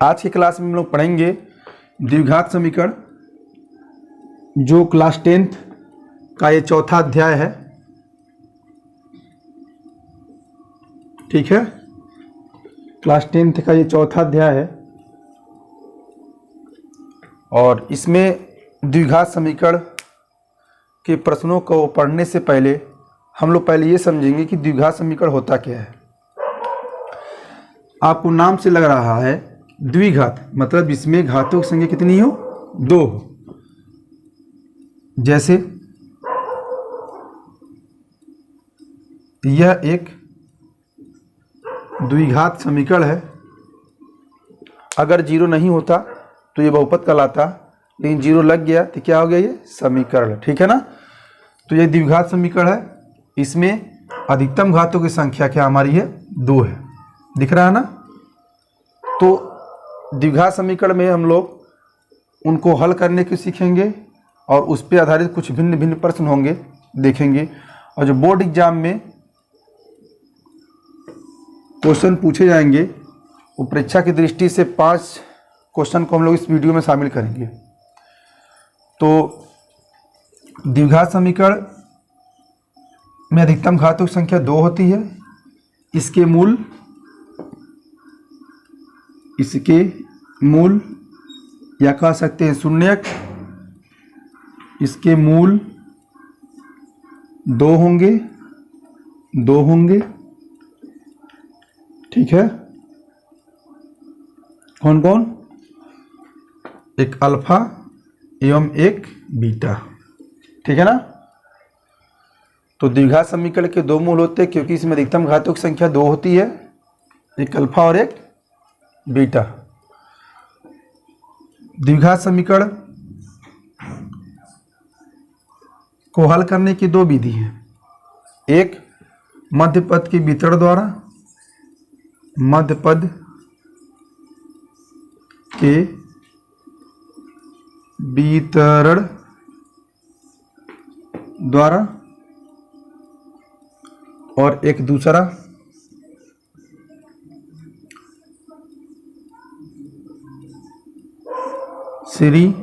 आज की क्लास में हम लोग पढ़ेंगे द्विघात समीकरण, जो क्लास 10th का ये चौथा अध्याय है। ठीक है, क्लास 10th का ये चौथा अध्याय है और इसमें द्विघात समीकरण के प्रश्नों को पढ़ने से पहले हम लोग पहले ये समझेंगे कि द्विघात समीकरण होता क्या है। आपको नाम से लग रहा है द्विघात, मतलब इसमें घातों की संख्या कितनी हो? 2 हो। जैसे यह एक द्विघात समीकरण है। अगर 0 नहीं होता तो ये बहुपद कहलाता, लेकिन 0 लग गया तो क्या हो गया? ये समीकरण। ठीक है ना। तो ये द्विघात समीकरण है। इसमें अधिकतम घातों की संख्या क्या हमारी है? 2 है। दिख रहा है ना। तो द्विघात समीकरण में हम लोग उनको हल करने की सीखेंगे और उस पर आधारित कुछ भिन्न भिन्न प्रश्न होंगे, देखेंगे। और जो बोर्ड एग्जाम में क्वेश्चन पूछे जाएंगे वो परीक्षा की दृष्टि से 5 क्वेश्चन को हम लोग इस वीडियो में शामिल करेंगे। तो द्विघात समीकरण में अधिकतम घातों की संख्या 2 होती है। इसके मूल या कह सकते हैं शून्यक, इसके मूल 2 होंगे। ठीक है। कौन कौन? एक अल्फा एवं एक बीटा। ठीक है ना। तो द्विघात समीकरण के 2 मूल होते हैं क्योंकि इसमें अधिकतम घातों की संख्या 2 होती है, एक अल्फा और एक बीटा। द्विघात समीकरण को हल करने की 2 विधि हैं। एक मध्य पद के वितरण द्वारा, मध्य पद के वितरण द्वारा, और एक दूसरा श्रीधराचार्य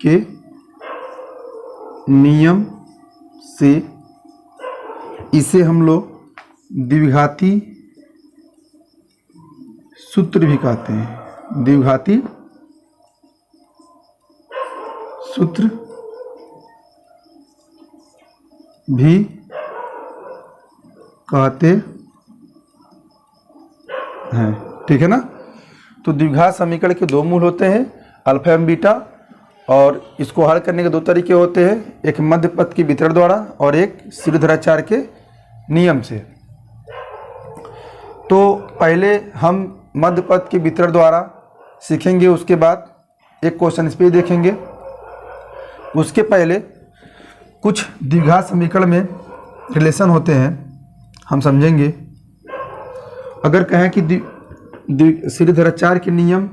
के नियम से। इसे हम लोग द्विघाती सूत्र भी कहते हैं। द्विघाती सूत्र भी कहते हैं। ठीक है ना। तो द्विघात समीकरण के 2 मूल होते हैं, अल्फा एवं बीटा, और इसको हल करने के 2 तरीके होते हैं, एक मध्य पद के वितरण द्वारा और एक श्रीधराचार्य के नियम से। तो पहले हम मध्य पद के वितरण द्वारा सीखेंगे, उसके बाद एक क्वेश्चन इस पर देखेंगे। उसके पहले कुछ द्विघात समीकरण में रिलेशन होते हैं, हम समझेंगे। अगर कहें कि श्रीधराचार्य के नियम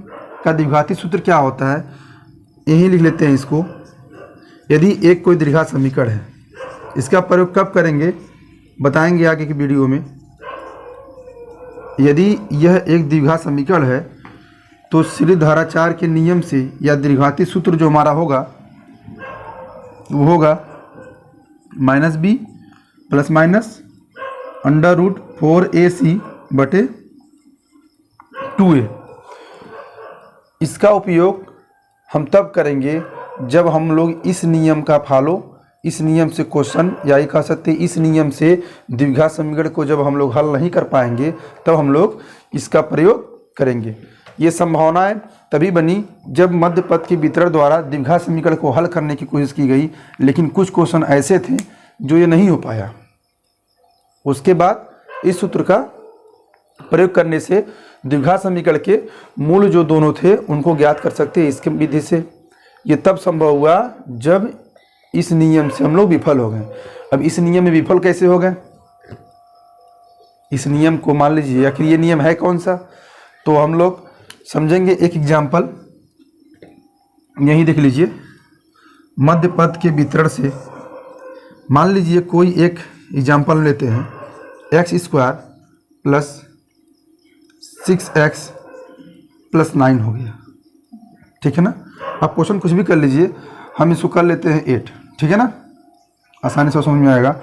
का द्विघाती सूत्र क्या होता है, यही लिख लेते हैं इसको। यदि एक कोई द्विघात समीकरण है, इसका प्रयोग कब करेंगे बताएंगे आगे की वीडियो में। यदि यह एक द्विघात समीकरण है तो श्रीधराचार्य के नियम से या द्विघाती सूत्र जो हमारा होगा वो होगा -b ± √4ac बटे 2a। इसका उपयोग हम तब करेंगे जब हम लोग इस नियम का इस नियम से क्वेश्चन, या ये कह सकते हैं इस नियम से द्विघात समीकरण को जब हम लोग हल नहीं कर पाएंगे तब हम लोग इसका प्रयोग करेंगे। ये संभावनाएं तभी बनी जब मध्य पद के वितरण द्वारा द्विघात समीकरण को हल करने की कोशिश की गई, लेकिन कुछ क्वेश्चन ऐसे थे जो ये नहीं हो पाया। उसके बाद इस सूत्र का प्रयोग करने से द्विघात समीकरण के मूल जो दोनों थे उनको ज्ञात कर सकते हैं इसके विधि से। ये तब संभव हुआ जब इस नियम से हम लोग विफल हो गए। अब इस नियम में विफल कैसे हो गए? इस नियम को मान लीजिए, आखिर ये नियम है कौन सा, तो हम लोग समझेंगे। एक एग्जाम्पल यही देख लीजिए। मध्य पद के वितरण से मान लीजिए कोई एक एग्जाम्पल लेते हैं, x square plus 6x plus 9 हो गया, ठीक है ना। आप क्वेश्चन कुछ भी कर लीजिए, हम इसको कर लेते हैं 8, ठीक है ना, आसानी से समझ में आएगा।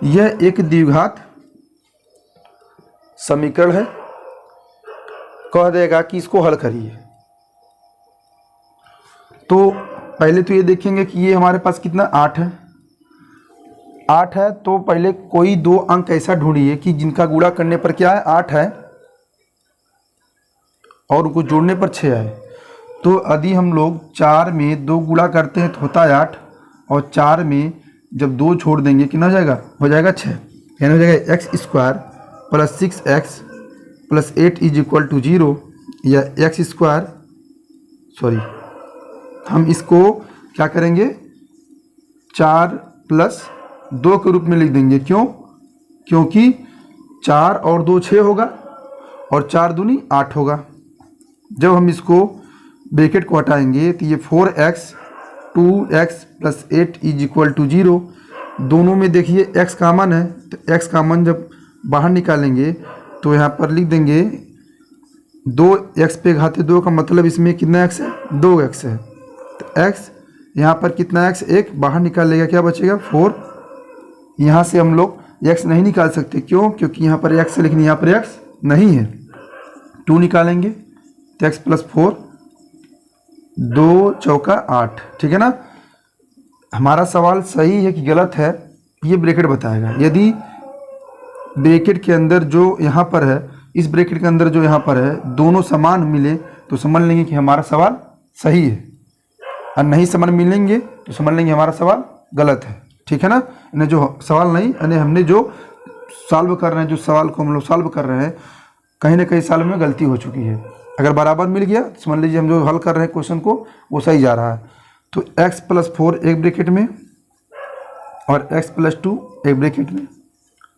यह एक द्विघात समीकरण है, कह देगा कि इसको हल करिए। तो पहले तो ये देखेंगे कि ये हमारे पास कितना 8 है, 8 है। तो पहले कोई दो अंक ऐसा ढूंढिए कि जिनका गुणा करने पर क्या है 8 है और उनको जोड़ने पर 6 है। तो यदि हम लोग 4 में 2 गुणा करते हैं तो होता है 8, और 4 में जब 2 छोड़ देंगे कितना हो जाएगा, हो जाएगा 6, यानी हो जाएगा x square plus 6x plus 8 is equal to 0, या एक्स स्क्वायर, सॉरी हम इसको क्या करेंगे 4 प्लस 2 के रूप में लिख देंगे। क्यों? क्योंकि 4 और 2 6 होगा और 4 दूनी 8 होगा। जब हम इसको ब्रैकेट को हटाएंगे तो ये 4x 2x plus 8 is equal to 0। दोनों में देखिए x कॉमन है, तो x कॉमन जब बाहर निकालेंगे तो यहाँ पर लिख देंगे 2x पे घाते 2 का मतलब इसमें कितना x है, 2x है। तो x यहाँ पर कितना x, 1 बाहर निकालेगा क्या बचेगा 4। यहाँ से हम लोग x नहीं निकाल सकते, क्यों? क्योंकि यहाँ पर x है लेकिन यहाँ पर x नहीं है। 2 निकालेंगे तो x प्लस 4, 2 चौका 8, ठीक है ना। हमारा सवाल सही है कि गलत है ये ब्रैकेट बताएगा। यदि ब्रैकेट के अंदर जो यहाँ पर है, इस ब्रैकेट के अंदर जो यहाँ पर है, दोनों समान मिले तो समझ लेंगे कि हमारा सवाल सही है, और नहीं समान मिलेंगे तो समझ लेंगे हमारा सवाल गलत है, ठीक है ना। यानी जो सवाल नहीं, यानी हमने जो सॉल्व कर रहे हैं, जो सवाल को हम लोग सॉल्व कर रहे हैं, कहीं ना कहीं सॉल्व में गलती हो चुकी है। अगर बराबर मिल गया तो समझ लीजिए हम जो हल कर रहे हैं क्वेश्चन को वो सही जा रहा है। तो x प्लस 4 एक ब्रैकेट में और x प्लस 2 एक ब्रैकेट में,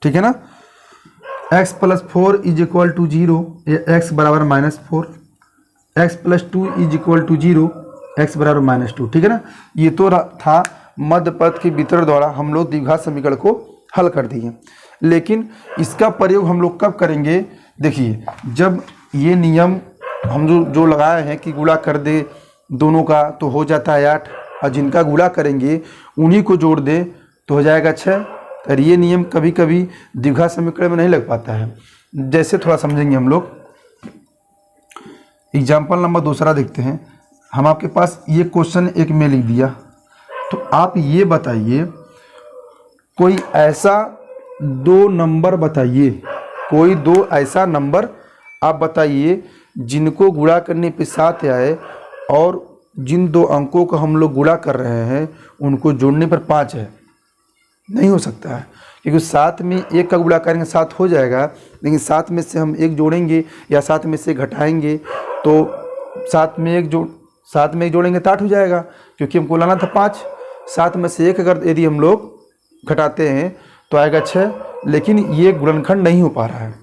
ठीक है ना। x plus 4 is equal to 0, x बराबर -4, x plus 2 is equal to 0, x बराबर -2, ठीक है ना। ये तो था मध्य पद के वितरण द्वारा हम लोग द्विघात समीकरण को हल कर दिए। लेकिन इसका प्रयोग हम लोग कब करेंगे, देखिए जब ये नियम हम जो लगाए हैं कि गुणा कर दे दोनों का तो हो जाता है 8, और जिनका गुणा करेंगे उन्हीं को जोड़ दे तो हो जाएगा 6। और ये नियम कभी कभी द्विघात समीकरण में नहीं लग पाता है। जैसे थोड़ा समझेंगे हम लोग, एग्जाम्पल नंबर दूसरा देखते हैं। हम आपके पास ये क्वेश्चन एक में लिख दिया, तो आप ये बताइए कोई ऐसा 2 नंबर बताइए, कोई 2 ऐसा नंबर आप बताइए जिनको गुणा करने पे 7 आए, और जिन 2 अंकों को हम लोग गुणा कर रहे हैं उनको जोड़ने पर 5 है। नहीं हो सकता है, क्योंकि 7 में 1 का गुणा करेंगे 7 हो जाएगा, लेकिन 7 में से हम 1 जोड़ेंगे या 7 में से घटाएंगे तो 7 में 1 जोड़ेंगे तो 8 हो जाएगा, क्योंकि हमको लाना था 5। 7 में से 1 अगर यदि हम लोग घटाते हैं तो आएगा 6, लेकिन ये गुणनखंड नहीं हो पा रहा है।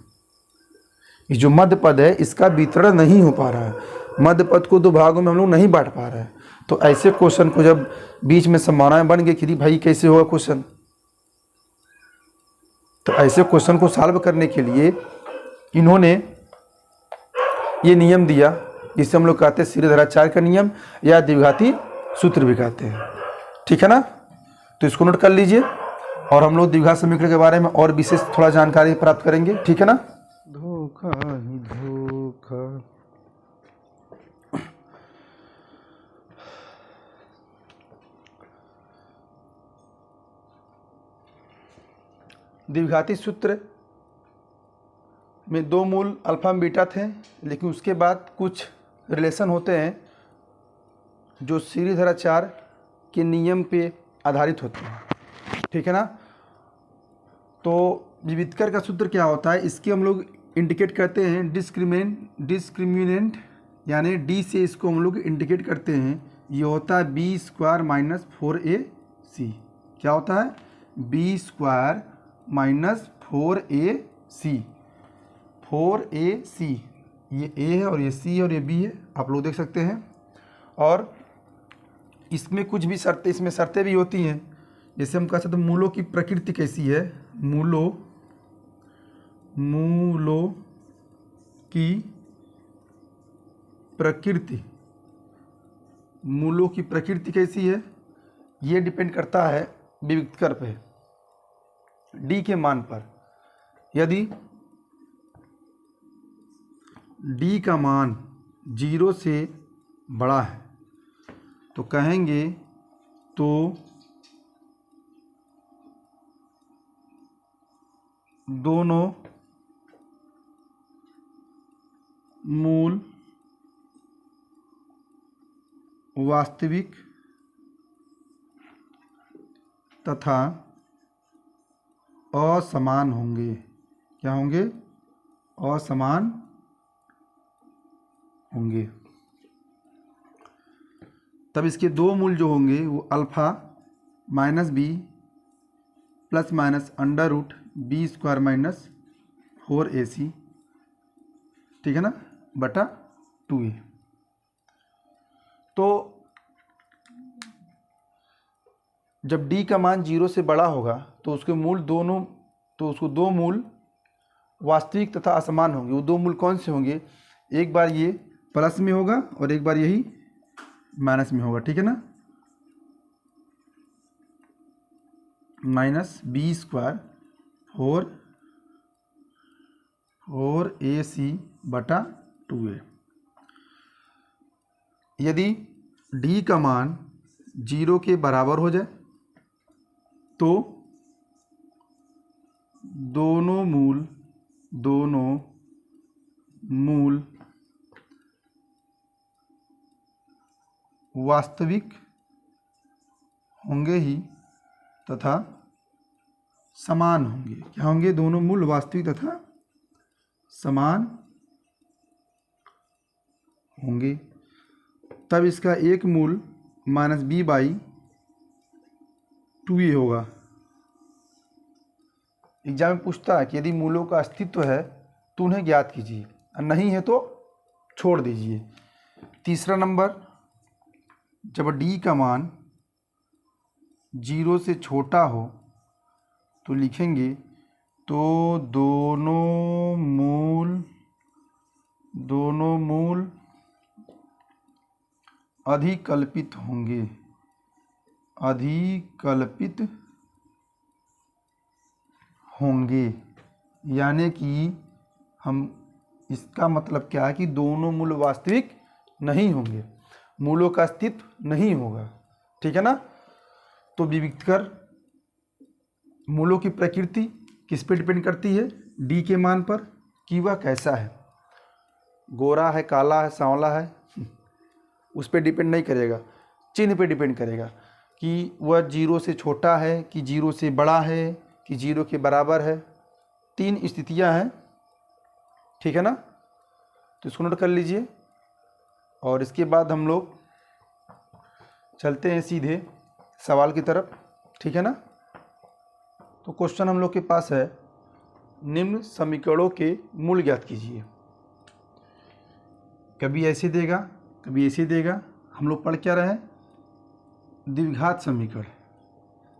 ये जो मध्य पद है इसका वितरण नहीं हो पा रहा है, मध्य पद को 2 भागों में हम लोग नहीं बांट पा रहे हैं। तो ऐसे क्वेश्चन को जब बीच में संभावनाएं बन गई कि भाई कैसे होगा क्वेश्चन, तो ऐसे क्वेश्चन को सॉल्व करने के लिए इन्होंने ये नियम दिया, जिसे हम लोग कहते हैं सीरीधराचार्य का नियम या द्विघाती सूत्र भी कहते हैं, ठीक है ना। तो इसको नोट कर लीजिए, और हम लोग द्विघात समीकरण के बारे में और विशेष थोड़ा जानकारी प्राप्त करेंगे, ठीक है ना। धोखा ही धोखा, द्विघाती सूत्र में 2 मूल अल्फा बीटा थे, लेकिन उसके बाद कुछ रिलेशन होते हैं जो सीरीधराचार्य के नियम पे आधारित होते हैं, ठीक है ना। तो विविधकर का सूत्र क्या होता है, इसके हम लोग इंडिकेट करते हैं डिस्क्रिमिनेंट, यानी डी से इसको हम लोग इंडिकेट करते हैं। ये होता है बी स्क्वायर माइनस 4ac, क्या होता है B square minus 4ac, 4ac, ये a है और ये c है और ये b है, आप लोग देख सकते हैं। और इसमें कुछ भी शर्तें, इसमें शर्तें भी होती हैं, जैसे हम कह सकते हैं मूलों की प्रकृति कैसी है, मूलों मूलों की प्रकृति, मूलों की प्रकृति कैसी है, ये डिपेंड करता है विविक्तकर पे, डी के मान पर। यदि डी का मान 0 से बड़ा है तो कहेंगे तो दोनों मूल वास्तविक तथा असमान होंगे। क्या होंगे? असमान होंगे। तब इसके दो मूल जो होंगे वो alpha minus B plus minus under root B square minus 4ac, ठीक है ना, बटा 2a। तो जब d का मान 0 से बड़ा होगा तो उसके मूल दोनों, तो उसको दो मूल वास्तविक तथा असमान होंगे। वो दो मूल कौन से होंगे? एक बार ये प्लस में होगा और एक बार यही माइनस में होगा, ठीक है ना, माइनस बी स्क्वायर 4ac बटा 2a। यदि d का मान 0 के बराबर हो जाए तो दोनों मूल वास्तविक होंगे ही तथा समान होंगे। क्या होंगे? दोनों मूल वास्तविक तथा समान होंगे। तब इसका एक मूल माइनस बी बाई 2a होगा। एग्जाम में पूछता है कि यदि मूलों का अस्तित्व है तो उन्हें ज्ञात कीजिए, और नहीं है तो छोड़ दीजिए। तीसरा नंबर, जब d का मान 0 से छोटा हो तो लिखेंगे तो दोनों मूल अधिकल्पित होंगे, यानी कि हम, इसका मतलब क्या है कि दोनों मूल वास्तविक नहीं होंगे, मूलों का अस्तित्व नहीं होगा, ठीक है ना। तो विविक्तकर मूलों की प्रकृति किस पे डिपेंड करती है? डी के मान पर, कि वह कैसा है, गोरा है, काला है, सांवला है, उस पर डिपेंड नहीं करेगा, चिन्ह पे डिपेंड करेगा कि वह 0 से छोटा है कि 0 से बड़ा है कि 0 के बराबर है। 3 स्थितियां हैं, ठीक है ना। तो इसको नोट कर लीजिए और इसके बाद हम लोग चलते हैं सीधे सवाल की तरफ, ठीक है ना। तो क्वेश्चन हम लोग के पास है, निम्न समीकरणों के मूल ज्ञात कीजिए। कभी ऐसे देगा, कभी ऐसे देगा। हम लोग पढ़ क्या रहे हैं? द्विघात समीकरण।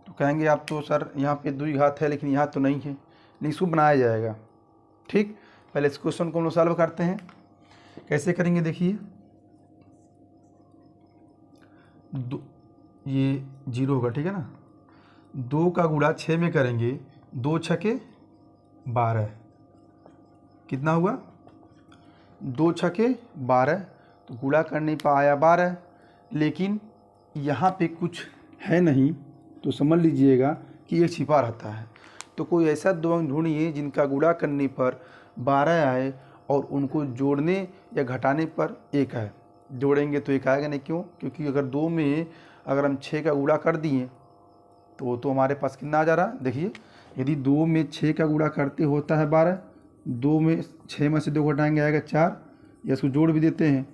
तो कहेंगे आप तो सर यहाँ पे द्विघात है लेकिन यहाँ तो नहीं है, नहीं, इसको बनाया जाएगा, ठीक। पहले इस क्वेश्चन को हम लोग सॉल्व करते हैं। कैसे करेंगे देखिए, ये 0 होगा, ठीक है ना। 2 का गुणा 6 में करेंगे, 2 छके 12, कितना हुआ? 2 छके 12। तो गुणा करने पर आया 12, लेकिन यहाँ पे कुछ है नहीं तो समझ लीजिएगा कि ये छिपा रहता है। तो कोई ऐसा दो अंक ढूंढिए जिनका गुणा करने पर 12 आए और उनको जोड़ने या घटाने पर 1 आए। जोड़ेंगे तो 1 आएगा नहीं, क्यों? क्योंकि अगर 2 में अगर हम 6 का गुणा कर दिए तो हमारे पास कितना आ जा रहा है? देखिए, यदि 2 में 6 का गुणा करते होता है 12, 2 में 6 में से 2 घटाएंगे आएगा 4, या इसको जोड़ भी देते हैं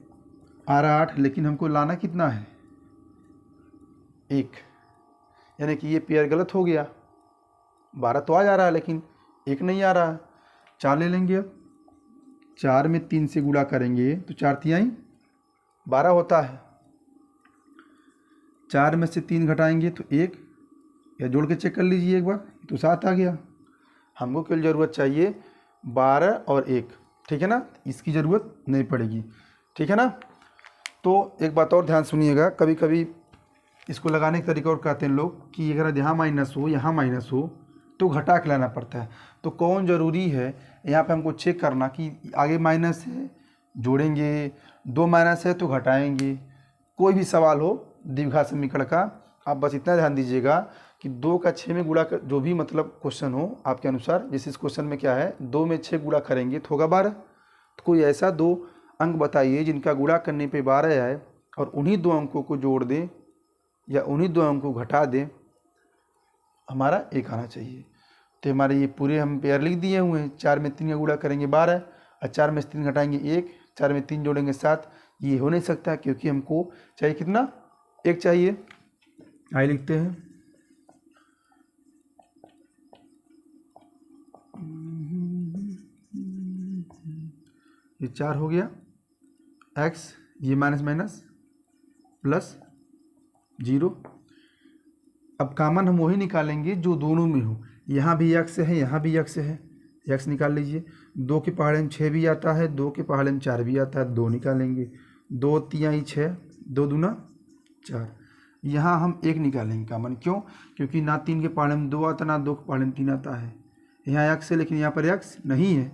आ रहा 8, लेकिन हमको लाना कितना है? 1, यानी कि ये पेयर गलत हो गया। 12 तो आ जा रहा है लेकिन 1 नहीं आ रहा है। 4 ले लेंगे, अब 4 में 3 से गुणा करेंगे तो 4 तिहाई 12 होता है। 4 में से 3 घटाएंगे तो 1, या जोड़ के चेक कर लीजिए एक बार, तो 7 आ गया। हमको केवल ज़रूरत चाहिए 12 और 1, ठीक है ना, इसकी ज़रूरत नहीं पड़ेगी, ठीक है ना। तो एक बात और ध्यान सुनिएगा, कभी कभी इसको लगाने का तरीका और कहते हैं लोग कि अगर यहाँ माइनस हो यहाँ माइनस हो तो घटा के लाना पड़ता है। तो कौन ज़रूरी है यहाँ पे हमको चेक करना कि आगे माइनस है जोड़ेंगे, 2 माइनस है तो घटाएंगे। कोई भी सवाल हो द्विघात समीकरण का, आप बस इतना ध्यान दीजिएगा कि 2 का 6 में गुणा कर, जो भी मतलब क्वेश्चन हो आपके अनुसार, जैसे इस क्वेश्चन में क्या है 2 में 6 गुणा करेंगे तो होगा 12। तो कोई ऐसा 2 अंक बताइए जिनका गुणा करने पे 12 आए और उन्हीं 2 अंकों को जोड़ दें या उन्हीं 2 अंकों को घटा दें, हमारा 1 आना चाहिए। तो हमारे ये पूरे हम पेयर लिख दिए हुए हैं। 4 में 3 का गुणा करेंगे 12 और 4 में से 3 घटाएंगे 1, 4 में 3 जोड़ेंगे 7। ये हो नहीं सकता क्योंकि हमको चाहिए कितना, 1 चाहिए। आइए लिखते हैं, ये 4 हो गया, x ये माइनस माइनस प्लस 0। अब कामन हम वही निकालेंगे जो दोनों में हो, यहाँ भी x है यहाँ भी x है, x निकाल लीजिए। 2 के पहाड़े में 6 भी आता है, 2 के पहाड़े में 4 भी आता है, 2 निकालेंगे। 2 तिहाई 6, 2 दूना 4। यहाँ हम 1 निकालेंगे कामन, क्यों, क्योंकि ना 3 के पहाड़े में 2 आता ना 2 के पहाड़े में 3 आता है। यहाँ x है लेकिन यहाँ पर x नहीं है,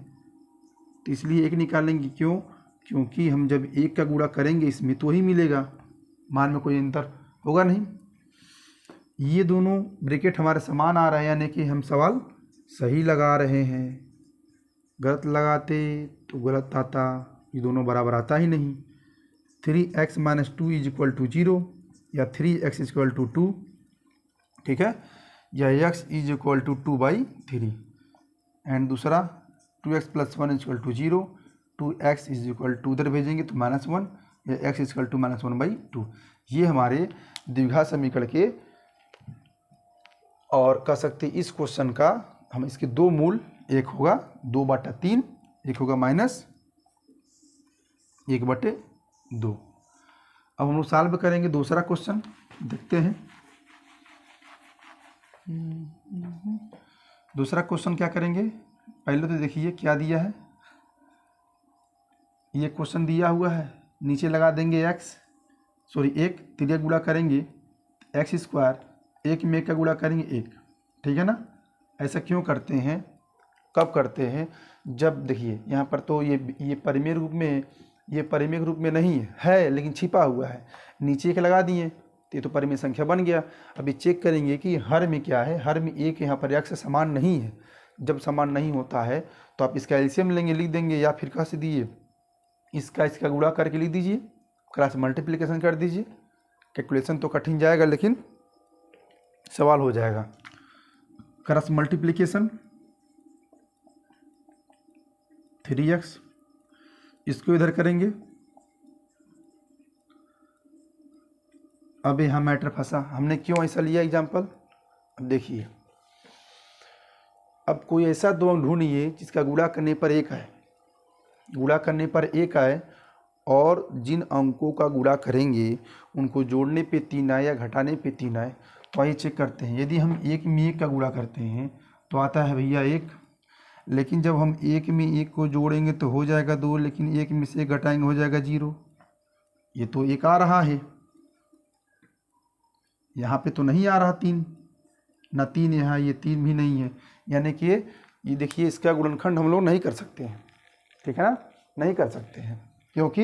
तो इसलिए 1 निकालेंगे। क्यों, क्योंकि हम जब 1 का गुणा करेंगे इसमें तो ही मिलेगा, मान में कोई अंतर होगा नहीं। ये दोनों ब्रैकेट हमारे समान आ रहे हैं, यानी कि हम सवाल सही लगा रहे हैं। गलत लगाते तो गलत आता, ये दोनों बराबर आता ही नहीं। 3x minus 2 is equal to 0 या 3x इज इक्वल टू 2, ठीक है, या x is equal to 2/3। And दूसरा 2x plus 1 is equal to 0, 2x is equal to उधर भेजेंगे तो -1 या x इज इक्वल टू -1/2। ये हमारे द्विघात समीकरण के, और कह सकते इस क्वेश्चन का हम इसके 2 मूल, एक होगा 2/3, एक होगा -1/2। अब हम लोग सॉल्व करेंगे दूसरा क्वेश्चन, देखते हैं। दूसरा क्वेश्चन क्या करेंगे, पहले तो देखिए क्या दिया है। ये क्वेश्चन दिया हुआ है, नीचे लगा देंगे एक तिर्यक गुणा करेंगे x², 1 में 1 का गुणा करेंगे 1, ठीक है ना। ऐसा क्यों करते हैं, कब करते हैं, जब देखिए यहाँ पर तो ये परिमेय रूप में, ये परिमेय रूप में नहीं है लेकिन छिपा हुआ है, नीचे 1 लगा दिए तो ये तो परिमेय संख्या बन गया। अभी चेक करेंगे कि हर में क्या है, हर में 1 यहाँ पर x समान नहीं है। जब समान नहीं होता है तो आप इसका एलसीएम लेंगे, लिख देंगे, या फिर कह से दिए इसका गुणा करके लिख दीजिए, क्रॉस मल्टीप्लिकेशन कर दीजिए। कैलकुलेशन तो कठिन जाएगा लेकिन सवाल हो जाएगा। क्रॉस मल्टीप्लिकेशन 3x, इसको इधर करेंगे। अब यहाँ मैटर फंसा, हमने क्यों ऐसा लिया एग्जाम्पल। अब देखिए, अब कोई ऐसा 2 अंक ढूंढिए जिसका गुणा करने पर 1 आए, गुणा करने पर 1 आए, और जिन अंकों का गुणा करेंगे उनको जोड़ने पे 3 आए या घटाने पे 3 आए। तो आइए चेक करते हैं। यदि हम 1 में 1 का गुणा करते हैं तो आता है भैया 1, लेकिन जब हम 1 में 1 को जोड़ेंगे तो हो जाएगा 2, लेकिन 1 में से 1 घटाएंगे हो जाएगा 0। ये तो 1 आ रहा है, यहाँ पे तो नहीं आ रहा 3, ना 3 यहाँ, ये 3 भी नहीं है, यानी कि ये देखिए इसका गुणनखंड हम लोग नहीं कर सकते हैं, ठीक है ना, नहीं कर सकते हैं, क्योंकि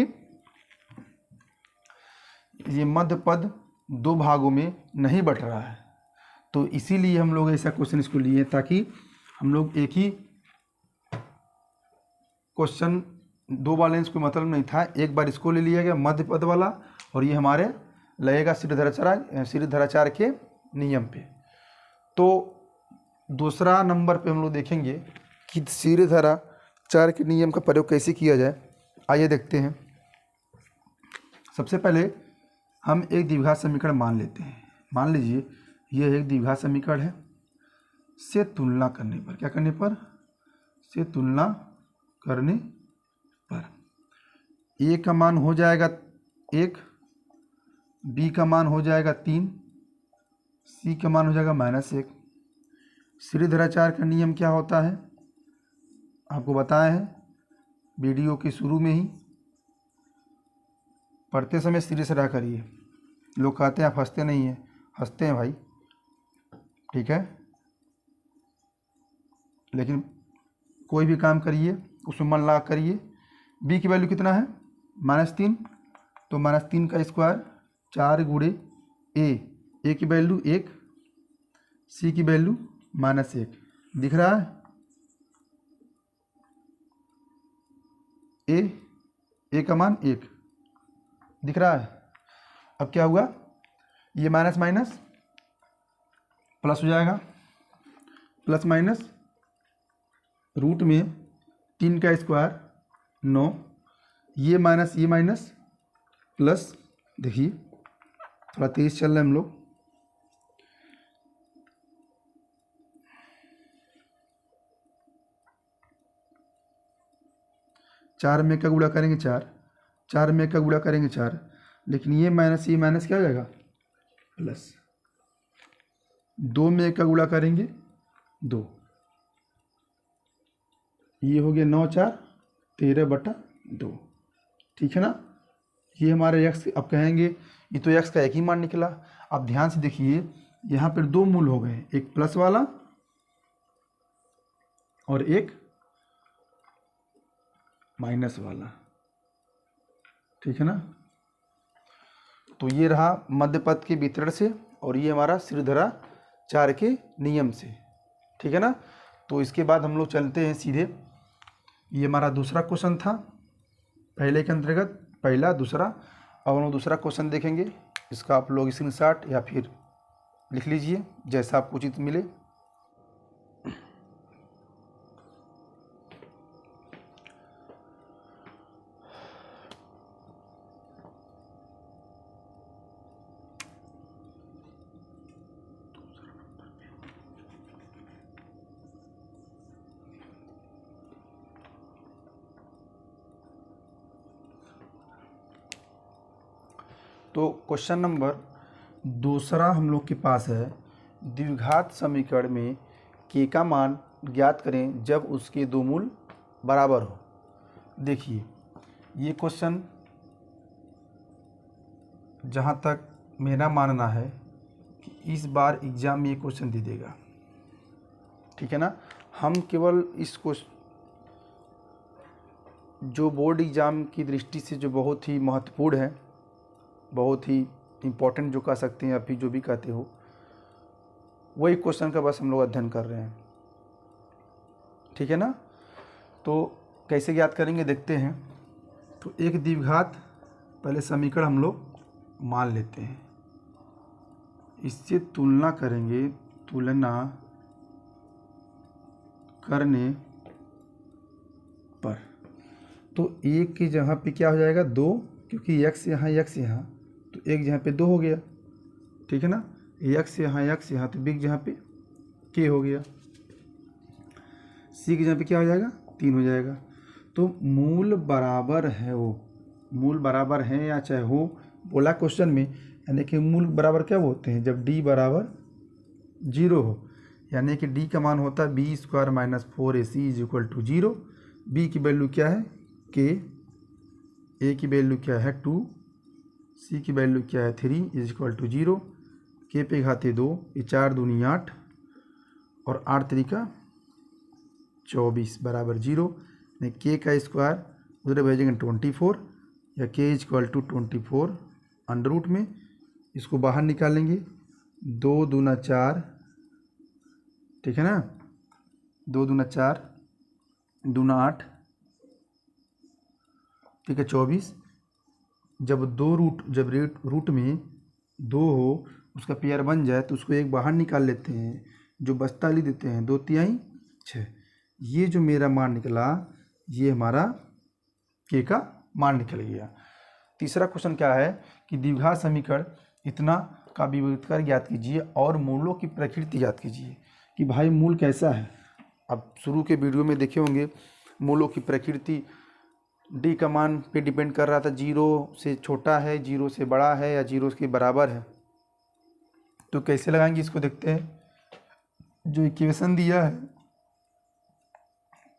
ये मध्य पद 2 भागों में नहीं बट रहा है। तो इसीलिए हम लोग ऐसा क्वेश्चन इसको लिए, ताकि हम लोग एक ही क्वेश्चन 2 बार लेंस कोई मतलब नहीं था, एक बार इसको ले लिया गया मध्य पद वाला, और ये हमारे लगेगा श्रीधराचार्य के नियम पे। तो दूसरा नंबर पे हम लोग देखेंगे कि श्रीधराचार्य के नियम का प्रयोग कैसे किया जाए। आइए देखते हैं। सबसे पहले हम एक द्विघात समीकरण मान लेते हैं। मान लीजिए यह एक द्विघात समीकरण है, से तुलना करने पर, क्या करने पर, से तुलना करने पर ए का मान हो जाएगा 1, बी का मान हो जाएगा 3, सी का मान हो जाएगा -1। श्रीधराचार्य का नियम क्या होता है, आपको बताए हैं वीडियो के शुरू में ही, पढ़ते समय सीरियस रहा करिए। लोग कहते हैं आप हंसते नहीं हैं, हंसते हैं भाई, ठीक है, लेकिन कोई भी काम करिए उसमें मन लगा करिए। बी की वैल्यू कितना है? -3, तो -3 का स्क्वायर 4 गुणे ए की वैल्यू 1, सी की वैल्यू -1, दिख रहा है? ए का मान 1 दिख रहा है। अब क्या हुआ, ये माइनस माइनस प्लस हो जाएगा, प्लस माइनस रूट में 3 का स्क्वायर 9, ये माइनस प्लस, देखिए थोड़ा तेज चल रहा है हम लोग, चार में का गुणा करेंगे 4, 4 में का गुणा करेंगे 4, लेकिन ये माइनस क्या हो जाएगा? प्लस। 2 में का गुणा करेंगे 2, ये हो गया 9 4 13/2, ठीक है ना। ये हमारे x, अब कहेंगे ये तो x का एक ही मान निकला। अब ध्यान से देखिए, यहाँ पर 2 मूल हो गए, एक प्लस वाला और एक माइनस वाला, ठीक है ना। तो ये रहा मध्य पद के वितरण से, और ये हमारा श्रीधराचार्य के नियम से, ठीक है ना। तो इसके बाद हम लोग चलते हैं सीधे, ये हमारा दूसरा क्वेश्चन था पहले के अंतर्गत, पहला दूसरा। अब हम लोग दूसरा क्वेश्चन देखेंगे, इसका आप लोग स्क्रीनशॉट या फिर लिख लीजिए जैसा आपको उचित मिले। तो क्वेश्चन नंबर दूसरा हम लोग के पास है, द्विघात समीकरण में के का मान ज्ञात करें जब उसके दो मूल बराबर हो। देखिए ये क्वेश्चन जहाँ तक मेरा मानना है कि इस बार एग्ज़ाम में ये क्वेश्चन दे देगा, ठीक है ना। हम केवल इस क्वेश्चन जो बोर्ड एग्ज़ाम की दृष्टि से जो बहुत ही महत्वपूर्ण है, बहुत ही इम्पोर्टेंट जो कह सकते हैं, अभी जो भी कहते हो, वही क्वेश्चन का बस हम लोग अध्ययन कर रहे हैं, ठीक है ना। तो कैसे ज्ञात करेंगे देखते हैं। तो एक द्विघात पहले समीकरण हम लोग मान लेते हैं, इससे तुलना करेंगे, तुलना करने पर तो एक की जगह पे क्या हो जाएगा 2, क्योंकि x यहाँ तो एक जहाँ पे 2 हो गया, ठीक है ना। x यहाँ तो b की जहाँ पे k हो गया, c की जहाँ पे क्या हो जाएगा 3 हो जाएगा। तो मूल बराबर है, वो मूल बराबर है या चाहे हो, बोला क्वेश्चन में, यानी कि मूल बराबर क्या होते हैं जब d बराबर 0 हो, यानी कि d का मान होता है b² - 4ac = 0। b की वैल्यू क्या है k, a की वैल्यू क्या है 2, c की वैल्यू क्या है 3 = 0, k पे घाते 2, ये 4 दूनी 8 और 8 तरीका 24 बराबर 0। नहीं k का स्क्वायर उधर भेजेंगे 24, या k = 24 अंडर रूट में, इसको बाहर निकालेंगे, 2 दूना 4, ठीक है ना, 2 दूना 4 दूना 8, ठीक है 24। जब रूट में 2 हो, उसका पेयर बन जाए तो उसको एक बाहर निकाल लेते हैं, जो बचता लिख देते हैं 2 तिहाई 6। ये जो मेरा मान निकला, ये हमारा के का मान निकल गया। तीसरा क्वेश्चन क्या है कि द्विघात समीकरण इतना का विभक्तिकार ज्ञात कीजिए और मूलों की प्रकृति ज्ञात कीजिए, कि भाई मूल कैसा है। अब शुरू के वीडियो में देखे होंगे मूलों की प्रकृति डी का मान पे डिपेंड कर रहा था, 0 से छोटा है, 0 से बड़ा है, या 0 के बराबर है। तो कैसे लगाएंगे इसको देखते हैं। जो इक्वेशन दिया है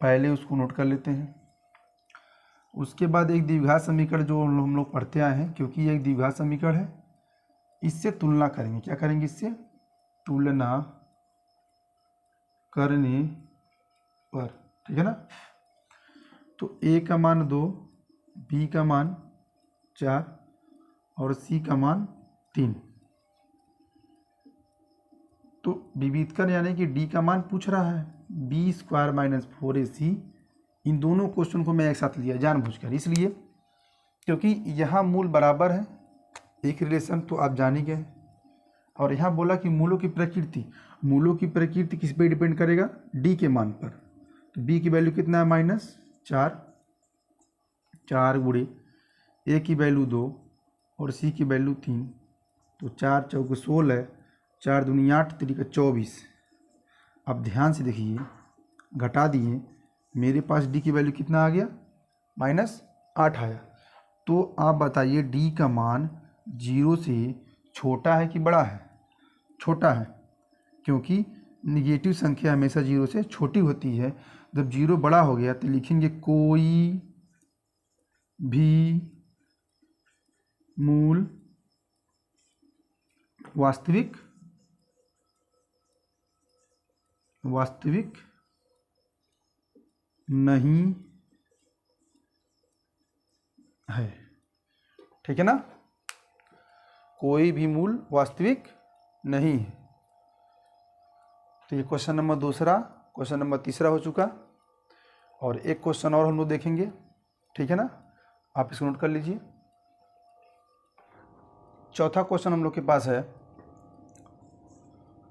पहले उसको नोट कर लेते हैं। उसके बाद एक द्विघात समीकरण जो हम लोग पढ़ते आए हैं, क्योंकि ये एक द्विघात समीकरण है, इससे तुलना करेंगे। क्या करेंगे? इससे तुलना करने पर, ठीक है ना। तो ए का मान 2, बी का मान 4 और सी का मान 3। तो विविधकर यानी कि डी का मान पूछ रहा है, बी स्क्वायर माइनस 4ac। इन दोनों क्वेश्चन को मैं एक साथ लिया जानबूझकर, इसलिए क्योंकि यहाँ मूल बराबर है, एक रिलेशन तो आप जान ही गए। और यहाँ बोला कि मूलों की प्रकृति, मूलों की प्रकृति किस पे डिपेंड करेगा? डी के मान पर। तो बी की वैल्यू कितना है? -4, 4 गुणे ए की वैल्यू 2 और सी की वैल्यू 3। तो 4 चौके 16, 4 दूनी 8, 3 का 24। अब ध्यान से देखिए, घटा दिए, मेरे पास डी की वैल्यू कितना आ गया? -8 आया। तो आप बताइए डी का मान 0 से छोटा है कि बड़ा है? छोटा है, क्योंकि निगेटिव संख्या हमेशा 0 से छोटी होती है। जब 0 बड़ा हो गया तो लिखेंगे कोई भी मूल वास्तविक नहीं है, ठीक है ना। कोई भी मूल वास्तविक नहीं है। तो ये क्वेश्चन नंबर दूसरा, क्वेश्चन नंबर तीसरा हो चुका। और एक क्वेश्चन और हम लोग देखेंगे, ठीक है ना। आप इसको नोट कर लीजिए। चौथा क्वेश्चन हम लोग के पास है,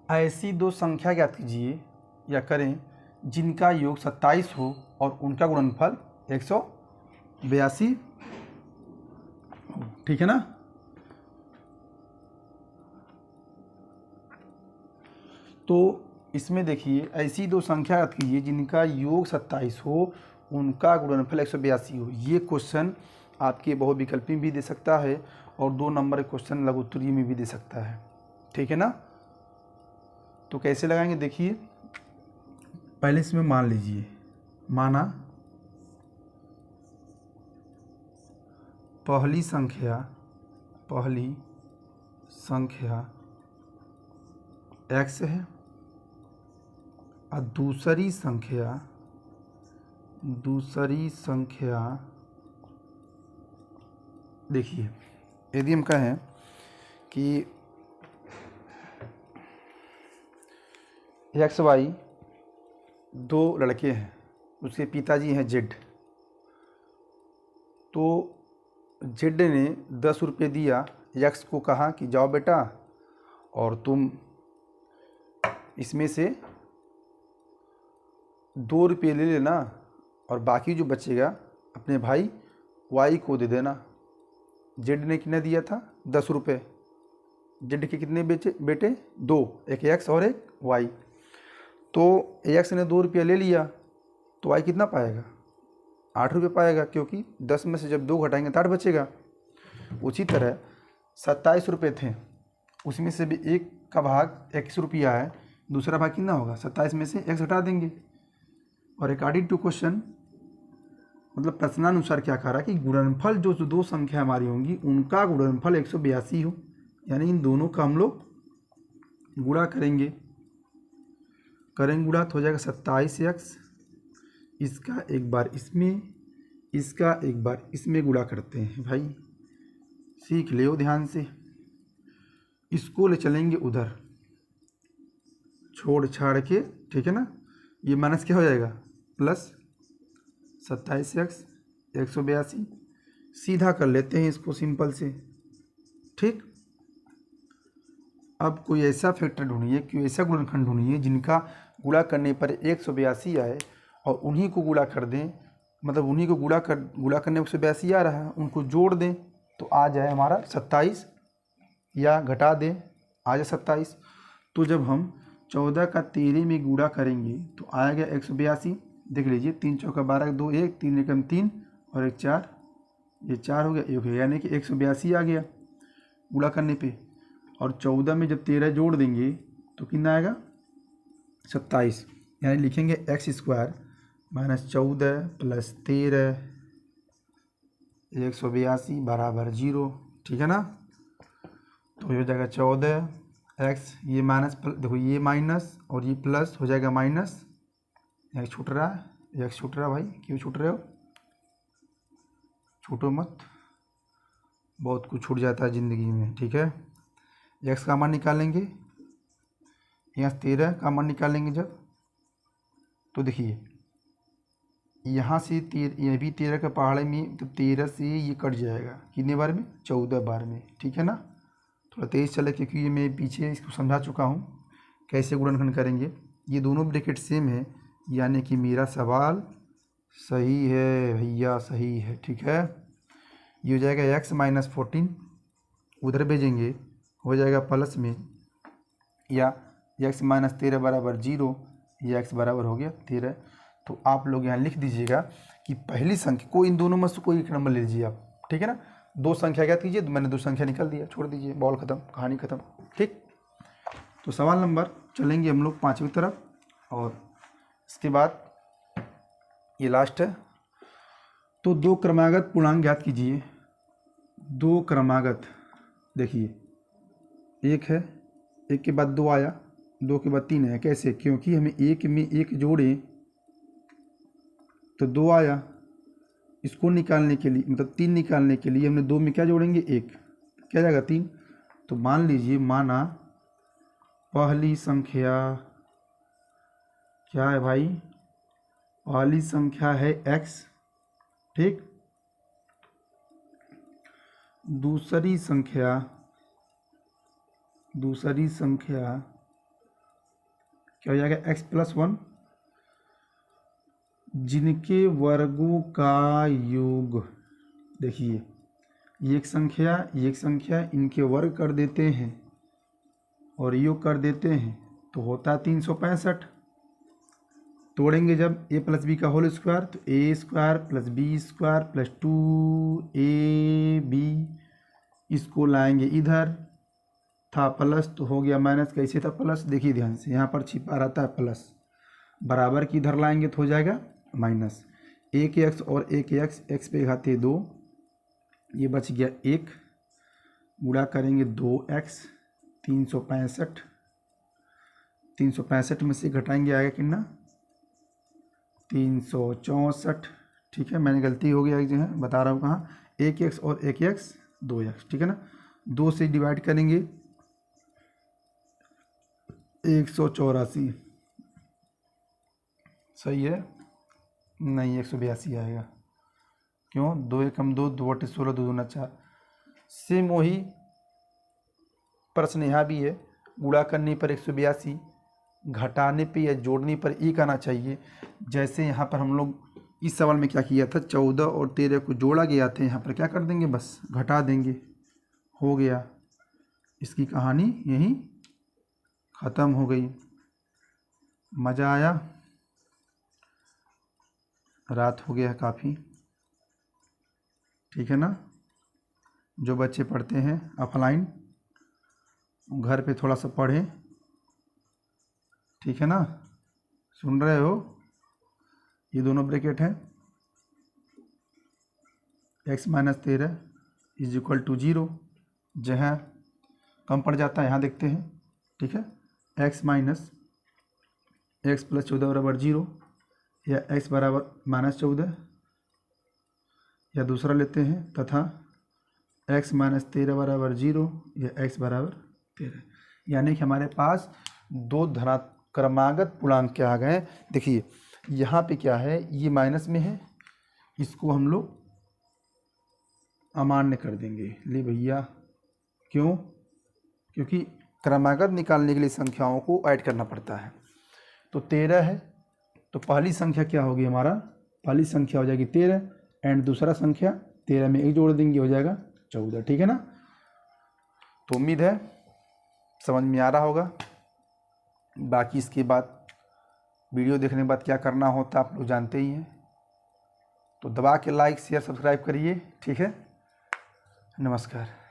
ऐसी दो संख्या ज्ञात कीजिए या करें जिनका योग 27 हो और उनका गुणनफल 182, ठीक है ना। तो इसमें देखिए, ऐसी दो संख्या याद कीजिए जिनका योग 27 हो, उनका गुणनफल 182 हो। ये क्वेश्चन आपके बहुविकल्पी भी दे सकता है और 2 नंबर क्वेश्चन लघु उत्तरीय में भी दे सकता है, ठीक है ना। तो कैसे लगाएंगे? देखिए, पहले इसमें मान लीजिए, माना पहली संख्या x है और दूसरी संख्या देखिए, यदि हम कहें कि XY 2 लड़के हैं, उसके पिताजी हैं जेड। तो जेड ने 10 रुपये दिया, यक्स को कहा कि जाओ बेटा और तुम इसमें से 2 रुपये ले लेना और बाकी जो बचेगा अपने भाई वाई को दे देना। जेड ने कितना दिया था? 10 रुपये। जेड के कितने बेटे? 2, एक एक्स और एक वाई। तो एक्स ने 2 रुपया ले लिया तो वाई कितना पाएगा? 8 रुपये पाएगा, क्योंकि 10 में से जब 2 घटाएंगे तो 8 बचेगा। उसी तरह 27 रुपये थे, उसमें से भी एक का भाग x रुपया है, दूसरा भाग कितना होगा? 27 में से x हटा देंगे। और अकॉर्डिंग टू क्वेश्चन, मतलब प्रश्नानुसार क्या कह रहा है कि गुणनफल जो 2 संख्या हमारी होंगी उनका गुणनफल 182 हो, यानी इन दोनों का हम लोग गुणा करेंगे गुणा तो हो जाएगा 27x, इसका एक बार इसमें, इसका एक बार इसमें गुणा करते हैं। भाई सीख ले ध्यान से, इसको ले चलेंगे उधर छोड़ छाड़ के, ठीक है ना। ये माइनस क्या हो जाएगा? Plus 27x 182। सीधा कर लेते हैं इसको सिंपल से, ठीक। अब कोई ऐसा फैक्टर ढूंढिए, कोई ऐसा गुणनखंड ढूंढिए जिनका गुणा करने पर 182 आए और उन्हीं को गुणा कर दें, मतलब उन्हीं को गुणा करने 182 आ रहा है, उनको जोड़ दें तो आ जाए हमारा 27, या घटा दें आ जाए 27। तो जब हम 14 का 13 में गुणा करेंगे तो आएगा 182। देख लीजिए, 3 चौका 12, 2 1, 3 एकम 3 और 1 4, ये 4 हो गया, 1 हो गया, यानी कि 182 आ गया गुणा करने पे। और 14 में जब 13 जोड़ देंगे तो कितना आएगा? 27, यानी लिखेंगे x² -14 + 13 182 बराबर 0, ठीक है ना। तो ये हो जाएगा 14x, ये माइनस, देखो ये माइनस और ये प्लस हो जाएगा माइनस, एक छूट रहा है, एक छूट रहा है भाई, क्यों छूट रहे हो, छूटो मत, बहुत कुछ छूट जाता है ज़िंदगी में, ठीक है। x का मान निकालेंगे, यहाँ 13 का मान निकालेंगे जब, तो देखिए यहाँ से ये भी 13 के पहाड़े में, तो 13 से ये कट जाएगा कितने बार में, 14 बार में, ठीक है ना। थोड़ा तेज़ चले क्योंकि ये मैं पीछे इसको समझा चुका हूँ कैसे गुणनखंड करेंगे। ये दोनों ब्रैकेट सेम है, यानी कि मेरा सवाल सही है भैया, सही है, ठीक है। ये हो जाएगा x - 14, उधर भेजेंगे हो जाएगा प्लस में, या x - 13 बराबर 0, या x बराबर हो गया 13। तो आप लोग यहाँ लिख दीजिएगा कि पहली संख्या को, इन दोनों में से कोई एक नंबर ले लीजिए आप, ठीक है ना। दो संख्या ज्ञात कीजिए, तो मैंने दो संख्या निकाल दिया, छोड़ दीजिए, बॉल खत्म, कहानी खत्म, ठीक। तो सवाल नंबर चलेंगे हम लोग 5वीं तरफ, और इसके बाद ये लास्ट है। तो दो क्रमागत पूर्णांक ज्ञात कीजिए। दो क्रमागत, देखिए एक है, एक के बाद दो आया, दो के बाद तीन है, कैसे, क्योंकि हमें एक में एक जोड़े तो दो आया, इसको निकालने के लिए, मतलब तीन निकालने के लिए हमने दो में क्या जोड़ेंगे, एक, क्या जाएगा 3। तो मान लीजिए, माना पहली संख्या क्या है भाई, पहली संख्या है x, ठीक। दूसरी संख्या क्या हो जाएगा, x + 1, जिनके वर्गों का योग, देखिए ये एक संख्या, इनके वर्ग कर देते हैं और योग कर देते हैं, तो होता है 365। तोड़ेंगे जब a + b का होल स्क्वायर, तो a² + b² + 2ab, इसको लाएंगे इधर, था प्लस तो हो गया माइनस, कैसे था प्लस, देखिए ध्यान से, यहाँ पर छिपा रहता है प्लस, बराबर की इधर लाएंगे तो हो जाएगा माइनस, एक एक्स और एक एक्स पे घाते 2, ये बच गया 1, गुणा करेंगे 2x, 365 में से घटाएंगे आएगा कितना, 364, ठीक है। मैंने गलती हो गया जो है, बता रहा हूँ कहाँ, एक एक्स और एक एक्स 2x, ठीक है ना। 2 से डिवाइड करेंगे 184, सही है, नहीं 182 आएगा, क्यों, 2 × 2 = 2, 2 × 16, 2 × 4। सेम वही प्रश्न यहाँ भी है, गुणा करने पर 182, घटाने पे या जोड़ने पर 1 आना चाहिए। जैसे यहाँ पर हम लोग इस सवाल में क्या किया था, 14 और 13 को जोड़ा गया था, यहाँ पर क्या कर देंगे, बस घटा देंगे, हो गया, इसकी कहानी यहीं ख़त्म हो गई। मज़ा आया, रात हो गया है काफ़ी, ठीक है ना। जो बच्चे पढ़ते हैं ऑफलाइन, घर पे थोड़ा सा पढ़ें, ठीक है ना, सुन रहे हो, ये दोनों ब्रैकेट हैं, x - 13 = 0, जहाँ कम पड़ जाता है यहाँ देखते हैं, ठीक है। x + 14 बराबर 0, या x बराबर -14, या दूसरा लेते हैं, तथा x - 13 बराबर 0, या x बराबर 13, यानी कि हमारे पास दो क्रमागत पूर्णांक क्या आ गए। देखिए यहाँ पे क्या है, ये माइनस में है, इसको हम लोग अमान्य कर देंगे, ले भैया, क्यों, क्योंकि क्रमागत निकालने के लिए संख्याओं को ऐड करना पड़ता है। तो 13 है, तो पहली संख्या क्या होगी, हमारा पहली संख्या हो जाएगी 13, एंड दूसरा संख्या 13 में एक जोड़ देंगे, हो जाएगा 14, ठीक है ना। तो उम्मीद है समझ में आ रहा होगा। बाकी इसके बाद वीडियो देखने के बाद क्या करना होता है आप लोग जानते ही हैं, तो दबा के लाइक शेयर सब्सक्राइब करिए, ठीक है। नमस्कार।